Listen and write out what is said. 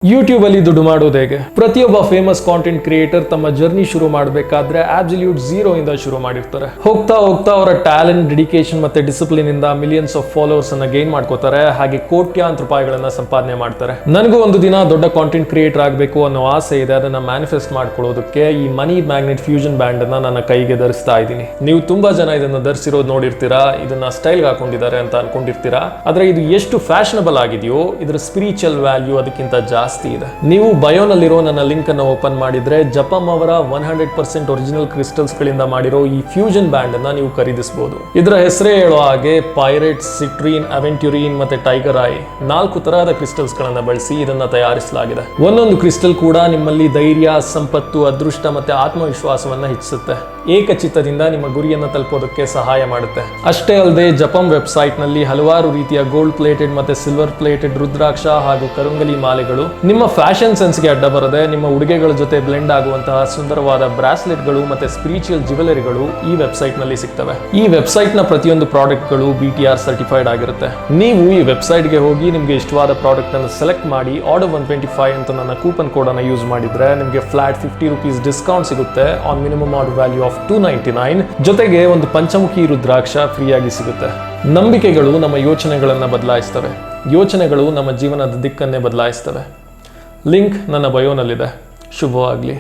YouTube ಅಲ್ಲಿ ದುಡ್ಡು ಮಾಡೋದು ಹೇಗೆ? ಪ್ರತಿಯೊಬ್ಬ ಫೇಮಸ್ ಕಾಂಟೆಂಟ್ ಕ್ರಿಯೇಟರ್ ತಮ್ಮ ಜರ್ನಿ ಶುರು ಮಾಡಬೇಕಾದ್ರೆ ಅಬ್ಸಲ್ಯೂಟ್ ಝೀರೋ ಇಂದ ಶುರು ಮಾಡಿರ್ತಾರೆ. ಹೋಗ್ತಾ ಹೋಗ್ತಾ ಅವರ ಟ್ಯಾಲೆಂಟ್, ಡೆಡಿಕೇಶನ್ ಮತ್ತೆ ಡಿಸಿಪ್ಲಿನ್ ಇಂದ ಮಿಲಿಯನ್ಸ್ ಆಫ್ ಫಾಲೋವರ್ಸ್ ಅನ್ನ ಗೇನ್ ಮಾಡ್ಕೋತಾರೆ. ಹಾಗೆ ಕೋಟ್ಯಾಂತರ ರೂಪಾಯಿಗಳನ್ನ ಸಂಪಾದನೆ ಮಾಡ್ತಾರೆ. ನನಗೂ ಒಂದು ದಿನ ದೊಡ್ಡ ಕಾಂಟೆಂಟ್ ಕ್ರಿಯೇಟರ್ ಆಗಬೇಕು ಅನ್ನೋ ಆಸೆ ಇದೆ. ಅದನ್ನ ಮ್ಯಾನಿಫೆಸ್ಟ್ ಮಾಡ್ಕೊಳ್ಳೋದಕ್ಕೆ ಈ ಮನಿ ಮ್ಯಾಗ್ನೆಟ್ ಫ್ಯೂಷನ್ ಬ್ಯಾಂಡ್ ಅನ್ನ ನನ್ನ ಕೈಗೆ ಧರಿಸ್ತಾ ಇದ್ದೀನಿ. ನೀವು ತುಂಬಾ ಜನ ಇದನ್ನ ಧರಿಸಿರೋದು ನೋಡಿರ್ತೀರಾ, ಇದನ್ನ ಸ್ಟೈಲ್ ಹಾಕೊಂಡಿದ್ದಾರೆ ಅಂತ ಅನ್ಕೊಂಡಿರ್ತೀರಾ. ಆದ್ರೆ ಇದು ಎಷ್ಟು ಫ್ಯಾಷನಬಲ್ ಆಗಿದೆಯೋ ಇದರ ಸ್ಪಿರಿಚುವಲ್ ವ್ಯಾಲ್ಯೂ ಅದಕ್ಕಿಂತ ಜಾಸ್ತಿ ಇದೆ. ನೀವು ಬಯೋನಲ್ಲಿರೋ ನನ್ನ ಲಿಂಕ್ ಅನ್ನು ಓಪನ್ ಮಾಡಿದ್ರೆ ಜಪಂ ಅವರ 100% ಒರಿಜಿನಲ್ ಕ್ರಿಸ್ಟಲ್ಸ್ ಗಳಿಂದ ಮಾಡಿರೋ ಈ ಫ್ಯೂಷನ್ ಬ್ಯಾಂಡ್ ಅನ್ನ ನೀವು ಖರೀದಿಸಬಹುದು. ಇದರ ಹೆಸರೇ ಹೇಳೋ ಹಾಗೆ ಪೈರೇಟ್, ಸಿಟ್ರೀನ್, ಅವೆಂಟ್ಯೂರಿನ್ ಮತ್ತೆ ಟೈಗರ್ ಐ 4 ತರಹದ ಕ್ರಿಸ್ಟಲ್ಸ್ ಗಳನ್ನ ಬಳಸಿ ಇದನ್ನ ತಯಾರಿಸಲಾಗಿದೆ. ಒಂದೊಂದು ಕ್ರಿಸ್ಟಲ್ ಕೂಡ ನಿಮ್ಮಲ್ಲಿ ಧೈರ್ಯ, ಸಂಪತ್ತು, ಅದೃಷ್ಟ ಮತ್ತೆ ಆತ್ಮವಿಶ್ವಾಸವನ್ನ ಹೆಚ್ಚಿಸುತ್ತೆ. ಏಕಚಿತ್ತದಿಂದ ನಿಮ್ಮ ಗುರಿಯನ್ನು ತಲುಪೋದಕ್ಕೆ ಸಹಾಯ ಮಾಡುತ್ತೆ. ಅಷ್ಟೇ ಅಲ್ಲದೆ ಜಪಂ ವೆಬ್ಸೈಟ್ ನಲ್ಲಿ ಹಲವಾರು ರೀತಿಯ ಗೋಲ್ಡ್ ಪ್ಲೇಟೆಡ್ ಮತ್ತೆ ಸಿಲ್ವರ್ ಪ್ಲೇಟೆಡ್ ರುದ್ರಾಕ್ಷ ಹಾಗೂ ಕರುಂಗಲಿ ಮಾಲೆಗಳು ನಿಮ್ಮ ಫ್ಯಾಷನ್ ಸೆನ್ಸ್ಗೆ ಅಡ್ಡ ಬರದೆ ನಿಮ್ಮ ಉಡುಗೆಗಳ ಜೊತೆ ಬ್ಲೆಂಡ್ ಆಗುವಂತಹ ಸುಂದರವಾದ ಬ್ರಾಸ್ಲೆಟ್ಗಳು ಮತ್ತೆ ಸ್ಪಿರಿಚುವಲ್ ಜ್ಯುವೆಲರಿಗಳು ಈ ವೆಬ್ಸೈಟ್ ನಲ್ಲಿ ಸಿಗ್ತವೆ. ಈ ವೆಬ್ಸೈಟ್ ನ ಪ್ರತಿಯೊಂದು ಪ್ರಾಡಕ್ಟ್ ಗಳು BTR ಸರ್ಟಿಫೈಡ್ ಆಗಿರುತ್ತೆ. ನೀವು ಈ ವೆಬ್ಸೈಟ್ ಗೆ ಹೋಗಿ ನಿಮ್ಗೆ ಇಷ್ಟವಾದ ಪ್ರಾಡಕ್ಟ್ ಅನ್ನು ಸೆಲೆಕ್ಟ್ ಮಾಡಿ ಆರ್ಡರ್ 125 ಅಂತ ನನ್ನ ಕೂಪನ್ ಕೋಡ್ ಅನ್ನು ಯೂಸ್ ಮಾಡಿದ್ರೆ ನಿಮಗೆ ಫ್ಲಾಟ್ 50 ರೂಪೀಸ್ ಡಿಸ್ಕೌಂಟ್ ಸಿಗುತ್ತೆ on minimum order value of 299. ಜೊತೆಗೆ ಒಂದು ಪಂಚಮುಖಿ ರುದ್ರಾಕ್ಷ ಫ್ರೀ ಆಗಿ ಸಿಗುತ್ತೆ. ನಂಬಿಕೆಗಳು ನಮ್ಮ ಯೋಚನೆಗಳನ್ನ ಬದಲಾಯಿಸ್ತವೆ. ಯೋಚನೆಗಳು ನಮ್ಮ ಜೀವನದ ದಿಕ್ಕನ್ನೇ ಬದಲಾಯಿಸ್ತವೆ. ಲಿಂಕ್ ನನ್ನ ಬಯೋನಲ್ಲಿದೆ. ಶುಭವಾಗಲಿ.